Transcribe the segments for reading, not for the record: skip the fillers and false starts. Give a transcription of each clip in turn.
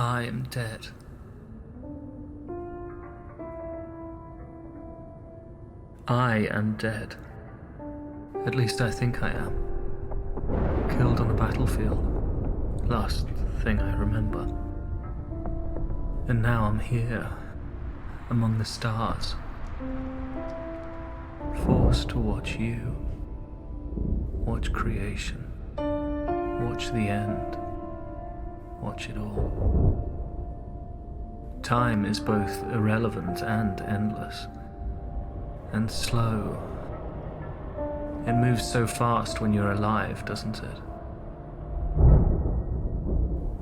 I am dead. I am dead. At least I think I am. Killed on the battlefield. Last thing I remember. And now I'm here, among the stars. Forced to watch you. Watch creation. Watch the end. Watch it all. Time is both irrelevant and endless. And slow. It moves so fast when you're alive, doesn't it?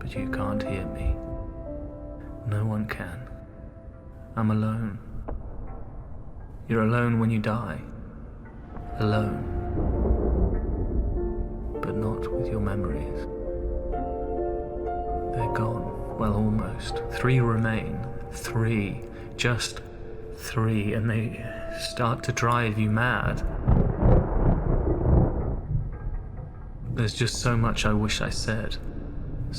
But you can't hear me. No one can. I'm alone. You're alone when you die. Alone. But not with your memories. They're gone. Well, almost. 3 remain. 3. Just 3. And they start to drive you mad. There's just so much I wish I said.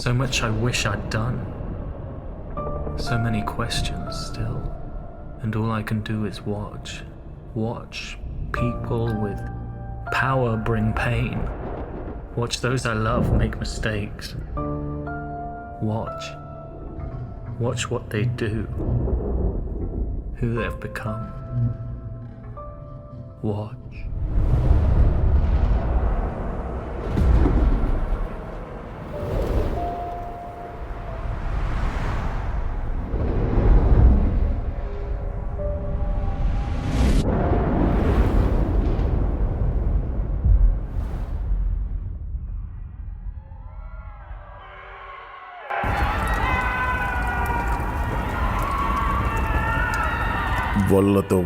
So much I wish I'd done. So many questions still. And all I can do is watch. Watch people with power bring pain. Watch those I love make mistakes. Watch. Watch what they do. Who they've become. Watch.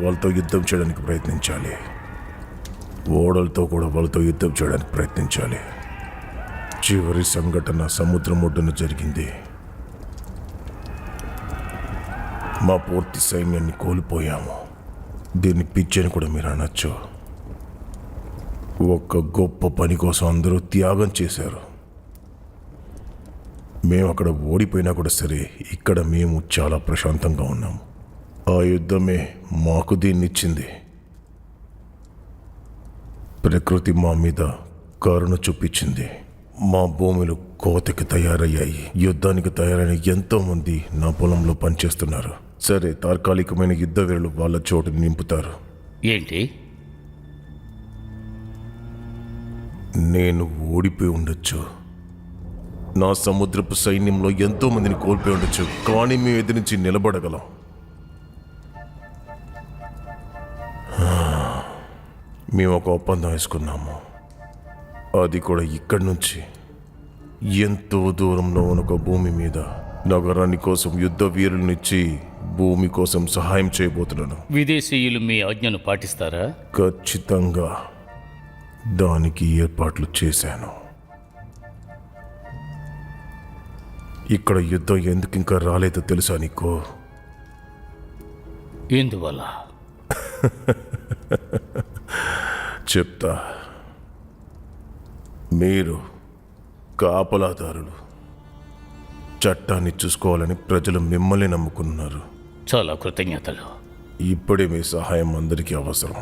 వాళ్ళతో యుద్ధం చేయడానికి ప్రయత్నించాలి. ఓడలతో కూడా వాళ్ళతో యుద్ధం చేయడానికి ప్రయత్నించాలి. చివరి సంఘటన సముద్రం ఒడ్డున జరిగింది. మా పూర్తి సైన్యాన్ని కోల్పోయాము. దీన్ని పిచ్చి అని కూడా మీరు అనొచ్చు. ఒక గొప్ప పని కోసం అందరూ త్యాగం చేశారు. మేము అక్కడ ఓడిపోయినా కూడా సరే, ఇక్కడ మేము చాలా ప్రశాంతంగా ఉన్నాము. ఆ యుద్ధమే మాకు దీన్నిచ్చింది. ప్రకృతి మా మీద కరుణ చూపించింది. మా భూములు కోతకి తయారయ్యాయి. యుద్ధానికి తయారైన ఎంతో మంది నా పొలంలో పనిచేస్తున్నారు. సరే, తాత్కాలికమైన యుద్ధ వీరులు వాళ్ళ చోటుని నింపుతారు. ఏంటి? నేను ఓడిపోయి ఉండొచ్చు. నా సముద్రపు సైన్యంలో ఎంతో మందిని కోల్పోయి ఉండొచ్చు. కానీ మేము ఎదిరించి నిలబడగలం. మేము ఒక ఒప్పందం వేసుకున్నాము. అది కూడా ఇక్కడి నుంచి ఎంతో దూరంలో ఉన్న ఒక భూమి మీద నగరాన్ని కోసం యుద్ధ వీరులనిచ్చి భూమి కోసం సహాయం చేయబోతున్నాను. విదేశీయులు మీ ఆజ్ఞను పాటిస్తారా? ఖచ్చితంగా దానికి ఏర్పాట్లు చేశాను. ఇక్కడ యుద్ధం ఎందుకు ఇంకా రాలేదో తెలుసా నీకు? ఎందువల్ల? చెప్తా. మీరు కాపలాదారులు. చట్టాన్ని చూసుకోవాలని ప్రజలు మిమ్మల్ని నమ్ముకున్నారు. చాలా కృతజ్ఞతలు. ఇప్పుడే మీ సహాయం అందరికీ అవసరం.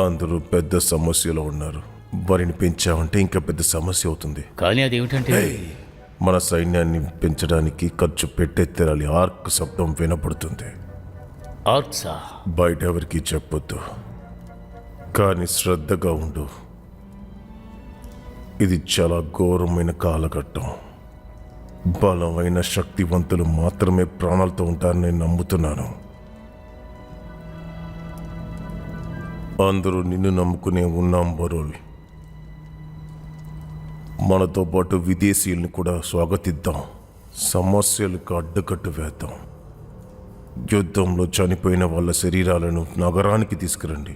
అందరూ పెద్ద సమస్యలో ఉన్నారు. వారిని పెంచామంటే ఇంకా పెద్ద సమస్య అవుతుంది. కానీ అదేమిటంటే, మన సైన్యాన్ని పెంచడానికి ఖర్చు పెట్టే తెరాలి. ఆర్క్ శబ్దం వినపడుతుంది. ఆర్క్సా? బయట ఎవరికి చెప్పొద్దు, కానీ శ్రద్ధగా ఉండు. ఇది చాలా ఘోరమైన కాలఘట్టం. బలమైన శక్తివంతులు మాత్రమే ప్రాణాలతో ఉంటారని నేను నమ్ముతున్నాను. అందరూ నిన్ను నమ్ముకునే ఉన్నాం బరోల్. మనతో పాటు విదేశీయుల్ని కూడా స్వాగతిద్దాం. సమస్యలకు అడ్డుకట్టు వేద్దాం. యుద్ధంలో చనిపోయిన వాళ్ళ శరీరాలను నగరానికి తీసుకురండి.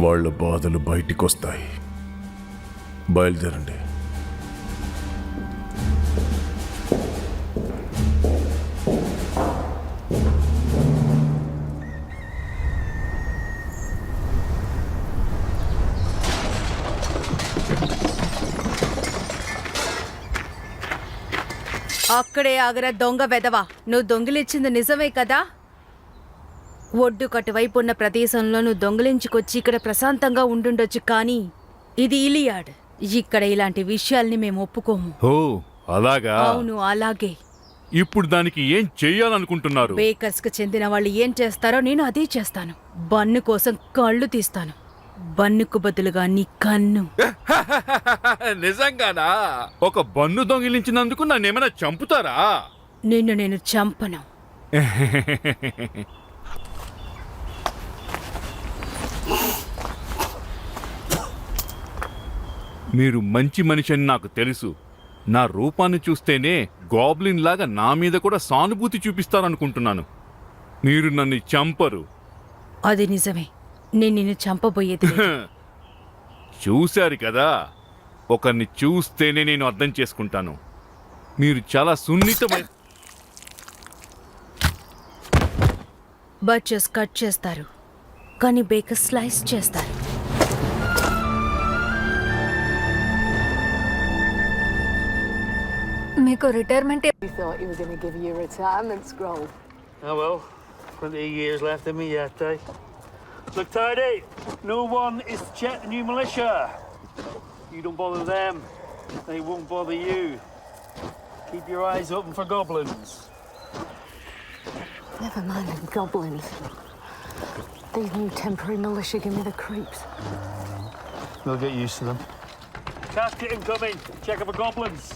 వాళ్ళ బాధలు బయటికి వస్తాయి. బయలుదేరండి. అక్కడే ఆగరా దొంగ వెదవా. నువ్వు దొంగిలించింది నిజమే కదా? ఒడ్డు కటువైపు ఉన్న ప్రదేశంలో నువ్వు దొంగిలించుకొచ్చి ఇక్కడ ప్రశాంతంగా ఉండుండొచ్చు, కానీ ఇది ఇలియాడ్. ఇక్కడ ఇలాంటి విషయాల్ని మేము ఒప్పుకోము. ఓ అలాగా. అవును, అలాగే. ఇప్పుడు దానికి ఏం చెయ్యాలనుకుంటున్నారు? బేకర్స్ కు చెందిన వాళ్ళు ఏం చేస్తారో నేను అదే చేస్తాను. బన్ను కోసం కళ్ళు తీస్తాను. బన్నుకు బదులుగా నీ కన్ను. నిజంగానా? ఒక బన్ను దొంగిలించినందుకు నన్నేమైనా చంపుతారా? నిన్ను నేను చంపను. మీరు మంచి మనిషి అని నాకు తెలుసు. నా రూపాన్ని చూస్తేనే గాబ్లిన్ లాగా నా మీద కూడా సానుభూతి చూపిస్తారనుకుంటున్నాను. మీరు నన్ను చంపరు. అది నిజమే. నేను నిన్ను చంపబోయేది లేదు. చూశారు కదా, ఒకరిని చూస్తేనే నేను అర్థం చేసుకుంటాను. మీరు చాలా సున్నితమైన. బచ్చర్స్ కట్ చేస్తారు, కానీ బేకర్ స్లైస్ చేస్తారు. మీకు retirement We thought you were going to give you a retirement scroll. Oh well, plenty of years left in me yet, eh? Look tidy, no one is to check the new militia. You don't bother them, they won't bother you. Keep your eyes open for goblins. Never mind the goblins. These new temporary militia give me the creeps. We'll get used to them. Casket incoming, check up for goblins.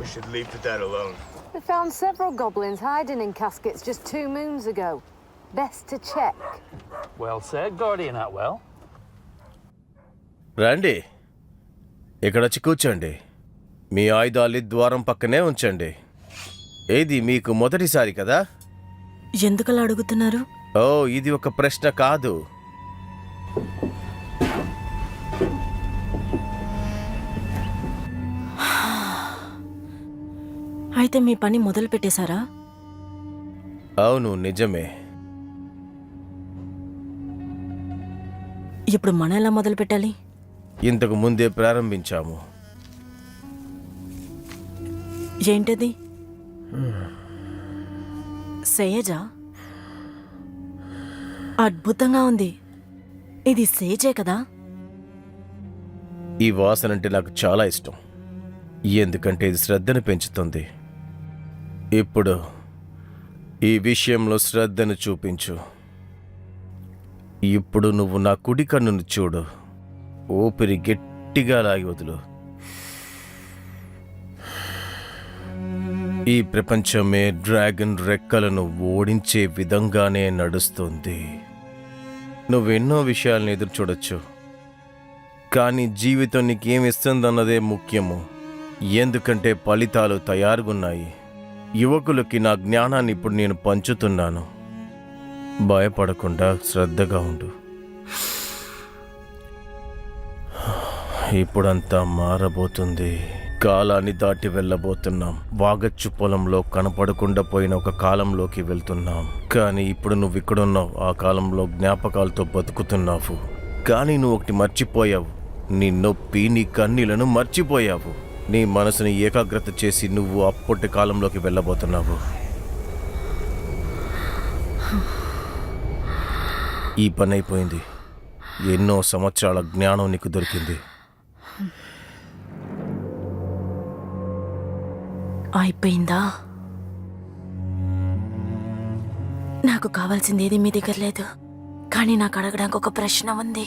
We should leave the dead alone. We found several goblins hiding in caskets just 2 moons ago. Best to check. Well said, Guardian Atwell. రండి, ఇక్కడొచ్చి కూర్చోండి. మీ ఆయుధాలు ద్వారం పక్కనే ఉంచండి. ఏది మీకు మొదటిసారి కదా? ఎందుకలా అడుగుతున్నారు? ఓ, ఇది ఒక ప్రశ్న కాదు. అయితే మీ పని మొదలు పెట్టేశారా? అవును, నిజమే. ఇప్పుడు మనం ఎలా మొదలు పెట్టాలి? ఇంతకు ముందే ప్రారంభించాము. ఏంటది? సేజా? అద్భుతంగా ఉంది. ఇది సేజే కదా? ఈ వాసన అంటే నాకు చాలా ఇష్టం, ఎందుకంటే ఇది శ్రద్ధను పెంచుతుంది. ఇప్పుడు ఈ విషయంలో శ్రద్ధను చూపించు. ఇప్పుడు నువ్వు నా కుడి కన్నును చూడు. ఊపిరి గట్టిగా లాగి వదులు. ఈ ప్రపంచమే డ్రాగన్ రెక్కలను ఓడించే విధంగానే నడుస్తుంది. నువ్వెన్నో విషయాలను ఎదురు చూడొచ్చు, కానీ జీవితం నీకేమిస్తుందన్నదే ముఖ్యము. ఎందుకంటే ఫలితాలు తయారుగున్నాయి. యువకులకి నా జ్ఞానాన్ని ఇప్పుడు నేను పంచుతున్నాను. భయపడకుండా శ్రద్ధగా ఉండు. ఇప్పుడంతా మారబోతుంది. కాలాన్ని దాటి వెళ్ళబోతున్నాం. వాగచ్చు పొలంలో కనపడకుండా పోయిన ఒక కాలంలోకి వెళ్తున్నాం. కానీ ఇప్పుడు నువ్వు ఇక్కడున్నావు. ఆ కాలంలో జ్ఞాపకాలతో బతుకుతున్నావు. కానీ నువ్వు ఒకటి మర్చిపోయావు. నీ నొప్పి, నీ కన్నీళ్లను మర్చిపోయావు. నీ మనసుని ఏకాగ్రత చేసి నువ్వు అప్పటి కాలంలోకి వెళ్ళబోతున్నావు. ఈ పని అయిపోయింది. ఎన్నో సంవత్సరాల జ్ఞానం నీకు దొరికింది. అయిపోయిందా? నాకు కావాల్సింది ఏది మీ దగ్గర లేదు, కానీ నాకు అడగడానికి ఒక ప్రశ్న ఉంది.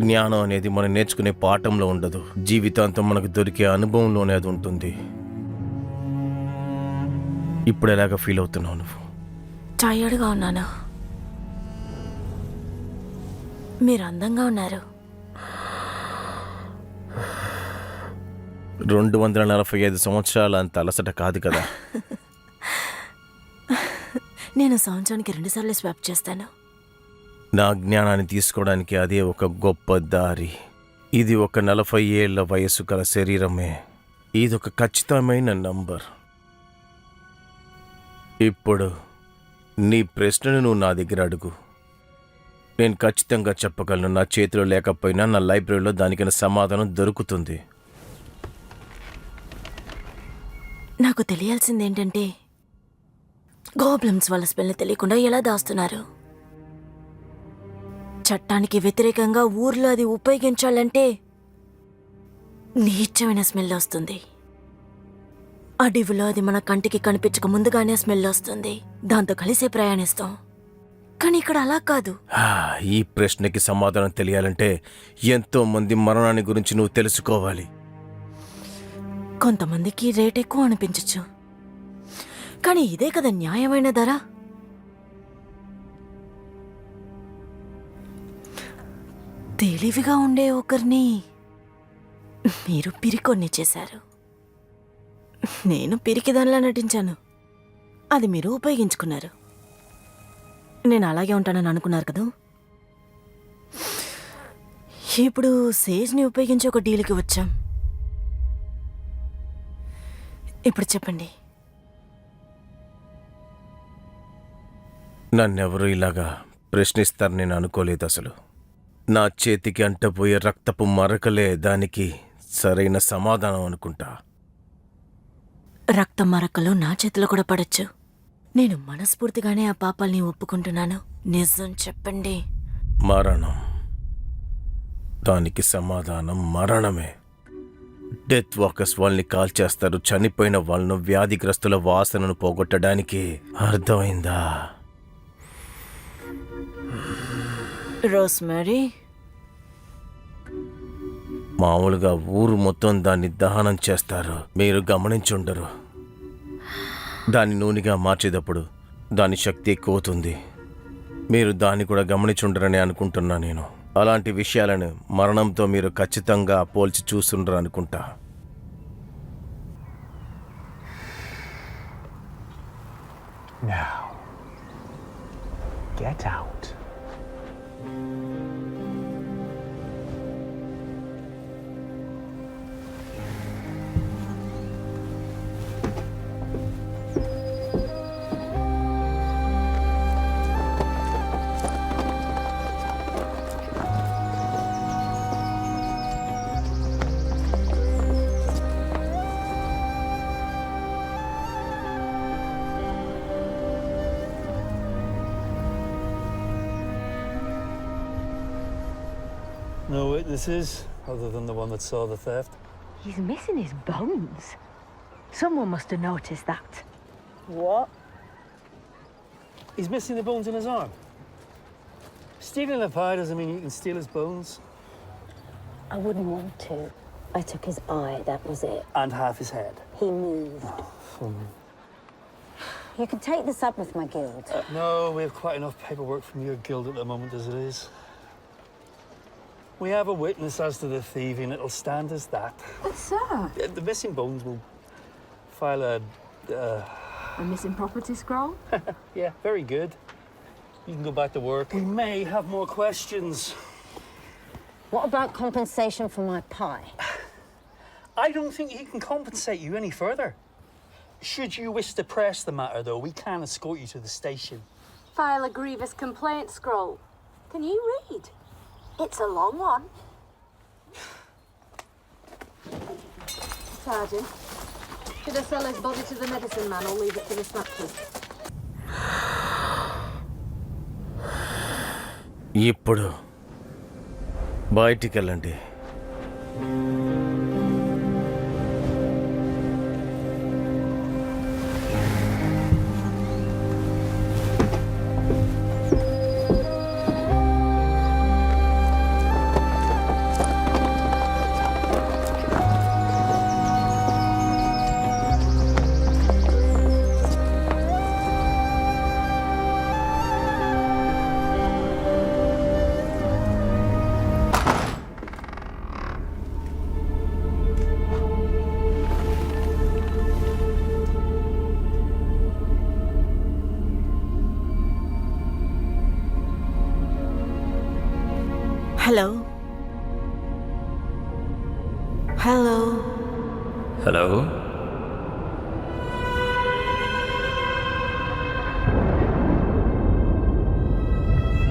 జ్ఞానం అనేది మనం నేర్చుకునే పాఠంలో ఉండదు, జీవితాంతం మనకు దొరికే అనుభవంలోనే అది ఉంటుంది. ఇప్పుడు ఎలాగ ఫీల్ అవుతున్నావు నువ్వు? టయర్డ్గా ఉన్నాను. మీరు అందంగా ఉన్నారు. 245 సంవత్సరాల అంత అలసట కాదు కదా. నేను సంవత్సరానికి 2 సార్లు స్వాప్ చేస్తాను. నా జ్ఞానాన్ని తీసుకోవడానికి అదే ఒక గొప్ప దారి. ఇది ఒక 40 ఏళ్ల వయసు గల శరీరమే. ఇదొక ఖచ్చితమైన నంబర్. ఇప్పుడు నీ ప్రశ్నను నువ్వు నా దగ్గర అడుగు. నేను ఖచ్చితంగా చెప్పగలను, నా చేతిలో లేకపోయినా నా లైబ్రరీలో దానికైనా సమాధానం దొరుకుతుంది. నాకు తెలియాల్సింది ఏంటంటే గోబ్లమ్స్ వాళ్ళ స్మెల్ తెలియకుండా ఎలా దాస్తున్నారు? చట్టానికి వ్యతిరేకంగా ఊర్లో అది ఉపయోగించాలంటే నీచమైన స్మెల్ వస్తుంది. అడవిలో అది మన కంటికి కనిపించక ముందుగానే స్మెల్ వస్తుంది. దాంతో కలిసే ప్రయాణిస్తాం. కానీ ఇక్కడ అలా కాదు. ఈ ప్రశ్నకి సమాధానం తెలియాలంటే ఎంతో మంది మరణాన్ని గురించి నువ్వు తెలుసుకోవాలి. కొంతమందికి రేట్ ఎక్కువ అనిపించచ్చు, కానీ ఇదే కదా న్యాయమైన ధర. తెలివిగా ఉండే ఒకరిని మీరు పిరికొన్ని చేశారు. నేను పిరికిదానిలా నటించాను, అది మీరు ఉపయోగించుకున్నారు. నేను అలాగే ఉంటానని అనుకున్నారు కదా. ఇప్పుడు సేజ్ని ఉపయోగించి ఒక డీల్కి వచ్చాం. ఇప్పుడు చెప్పండి. నన్నెవరూ ఇలాగా ప్రశ్నిస్తారని నేను అనుకోలేదు అసలు. నా చేతికి అంటపోయే రక్తపు మరకలే దానికి సరైన సమాధానం అనుకుంటా. రక్త మరకలు నా చేతిలో కూడా పడచ్చు. నేను మనస్ఫూర్తిగానే ఆ పాపాల్ని ఒప్పుకుంటున్నాను. నిజం చెప్పండి. మరణం. దానికి సమాధానం మరణమే. డెత్ వాకర్స్ వాళ్ళని కాల్ చేస్తారు, చనిపోయిన వాళ్ళను వ్యాధిగ్రస్తుల వాసనను పోగొట్టడానికి. అర్థమైందా? రోస్మెరీ, మామూలుగా ఊరు మొత్తం దాన్ని దహనం చేస్తారు, మీరు గమనించుండరు. దాన్ని నూనెగా మార్చేటప్పుడు దాని శక్తి ఎక్కువ అవుతుంది. మీరు దాన్ని కూడా గమనించుండరని అనుకుంటున్నా నేను. అలాంటి విషయాలను మరణంతో మీరు ఖచ్చితంగా పోల్చి చూస్తుండరు అనుకుంటా. Now, get out. No witnesses, other than the one that saw the theft. He's missing his bones. Someone must have noticed that. What? He's missing the bones in his arm. Stealing a pie doesn't mean you can steal his bones. I wouldn't want to. I took his eye, that was it. And half his head. He moved. You can take this up with my guild. No, we have quite enough paperwork from your guild at the moment as it is. We have a witness as to the thieving. It'll stand as that. But sir, The missing bones will file a... a missing property scroll? Yeah, very good. You can go back to work. We may have more questions. What about compensation for my pie? I don't think he can compensate you any further. Should you wish to press the matter, though, we can escort you to the station. File a grievous complaint scroll. Can you read? It's a long one. Sergeant, should I sell his body to the medicine man or leave it to the snatchers? ఇప్పుడు బయటికి వెళ్ళండి. Hello hello Hello?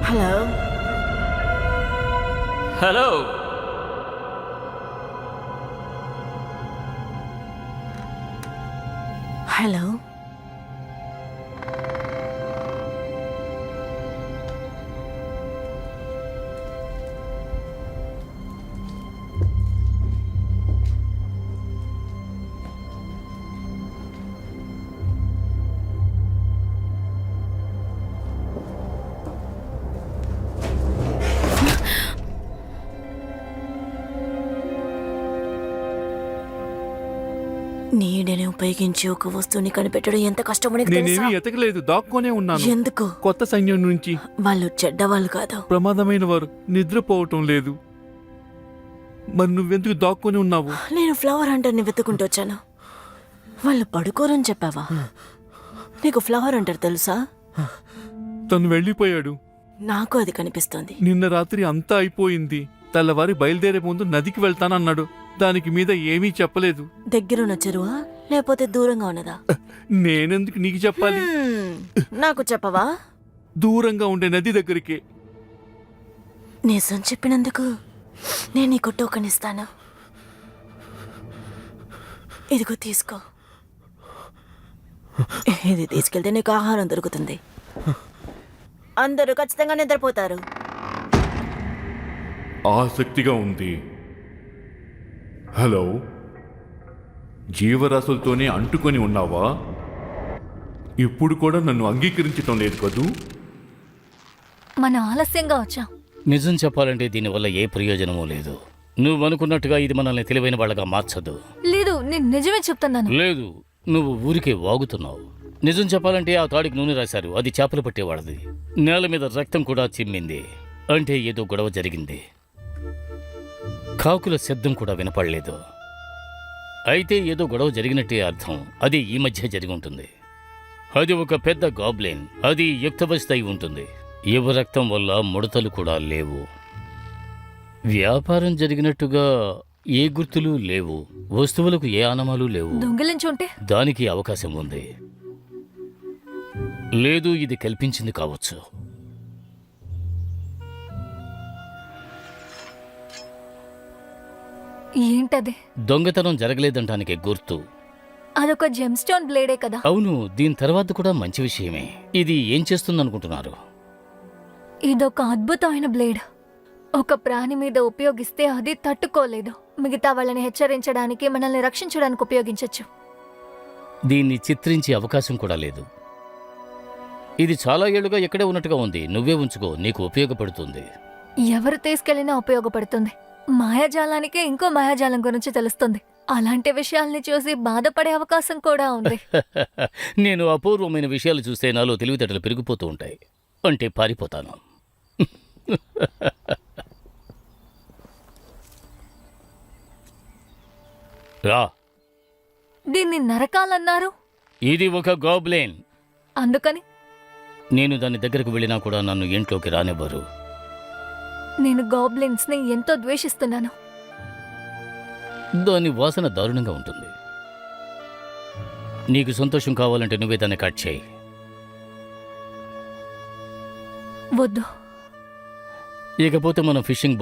Hello hello. Hello. నీడని ఉపయోగించి ఒక వస్తువుని కనిపెట్టడం ఎంత కష్టమో నీకు తెలుసా? నేనేమీ ఎతకలేదు, దాక్కోనే ఉన్నాను. ఎందుకు? కొత్త సైన్యం నుంచి వాళ్ళు చెడ్డవాళ్ళు కాదు. ప్రమాదమైన వారు నిద్రపోవటం లేదు. మరి నువ్వెందుకు దాక్కొని ఉన్నావు? నేను ఫ్లవర్ హంటర్ని వెతుకుంటూ వచ్చాను. వాళ్ళు పడుకోరని చెప్పావా? నీకు ఫ్లవర్ హంటర్ తెలుసా? తను వెళ్ళిపోయాడు. నాకు అది కనిపిస్తోంది. నిన్న రాత్రి అంతా అయిపోయింది. తెల్లవారి బయలుదేరే ముందు నదికి వెళ్తానన్నాడు. దానికి మీద ఏమీ చెప్పలేదు. దగ్గరున్న చెరువా లేకపోతే దూరంగా ఉన్నదా? నేనెందుకు నీకు చెప్పాలి? నాకు చెప్పవా? దూరంగా ఉండే నది దగ్గరికి. నిజం చెప్పినందుకు నేను నీకు టోకెన్ ఇస్తాను. ఇదిగో తీసుకో. ఇది తీసుకెళ్తే నీకు ఆహారం దొరుకుతుంది. అందరూ ఖచ్చితంగా నిద్రపోతారు. ఆసక్తిగా ఉంది. హలో, జీవరాశులతోనే అంటుకొని ఉన్నావా? ఇప్పుడు కూడా నన్ను అంగీకరించటం లేదు కదూ? మనం ఆలస్యంగా వచ్చాం. నిజం చెప్పాలంటే దీనివల్ల ఏ ప్రయోజనమూ లేదు. నువ్వు అనుకున్నట్టుగా ఇది మనల్ని తెలివైన వాళ్ళగా మార్చదు. లేదు, నేను నిజమే చెప్తున్నాను. లేదు, నువ్వు ఊరికే వాగుతున్నావు. నిజం చెప్పాలంటే ఆ తాడికి నూనె రాశారు. అది చేపలు పట్టేవాళ్ళది. నేల మీద రక్తం కూడా చిమ్మింది. అంటే ఏదో గొడవ జరిగింది. కాకుల శబ్దం కూడా వినపడలేదు. అయితే ఏదో గొడవ జరిగినట్టే అర్థం. అది ఈ మధ్య జరిగి ఉంటుంది. అది ఒక పెద్ద గాబ్లిన్. అది యుక్తవస్థ అయి ఉంటుంది. యువ రక్తం వల్ల ముడతలు కూడా లేవు. వ్యాపారం జరిగినట్టుగా ఏ గుర్తులు లేవు. వస్తువులకు ఏ ఆనమాలు లేవు. దొంగిలించుంటే దానికి అవకాశం ఉంది. లేదు, ఇది కల్పించింది కావచ్చు. ఏంటది? దొంగతనం జరగలేదంటానికి గుర్తు. అదొక జెమ్స్టోన్ బ్లేడే కదా? అవును, దీని తర్వాత కూడా మంచి విషయమే. ఇది ఏం చేస్తుందనుకుంటున్నారు? ఇదొక అద్భుతమైన బ్లేడ్. ఒక ప్రాణి మీద ఉపయోగిస్తే అది తట్టుకోలేదు. మిగతా వాళ్ళని హెచ్చరించడానికి, మనల్ని రక్షించడానికి ఉపయోగించొచ్చు. దీన్ని చిత్రించే అవకాశం కూడా లేదు. ఇది చాలా ఏళ్లుగా ఎక్కడే ఉన్నట్టుగా ఉంది. నువ్వే ఉంచుకో, నీకు ఉపయోగపడుతుంది. ఎవరు తీసుకెళ్లినా ఉపయోగపడుతుంది. మాయాజాలానికే ఇంకో మాయాజాలం గురించి తెలుస్తుంది. అలాంటి విషయాల్ని చూసి బాధపడే అవకాశం కూడా ఉంది. నేను అపూర్వమైన విషయాలు చూస్తే నాలో తెలివితేటలు పెరిగిపోతూ ఉంటాయి. అంటే పారిపోతాను. రా. దీన్ని నరకాలన్నారు. ఇది ఒక గాబ్లిన్. అందుకని నేను దాని దగ్గరకు వెళ్ళినా కూడా నన్ను ఇంట్లోకి రానివ్వరు. నేను గాబ్లిన్స్ ని ఎంతో ద్వేషిస్తున్నాను. దాని వాసన దారుణంగా ఉంటుంది. నీకు సంతోషం కావాలంటే నువ్వే దాన్ని కట్ చేయి. వద్దు. ఇకపోతే మనం ఫిషింగ్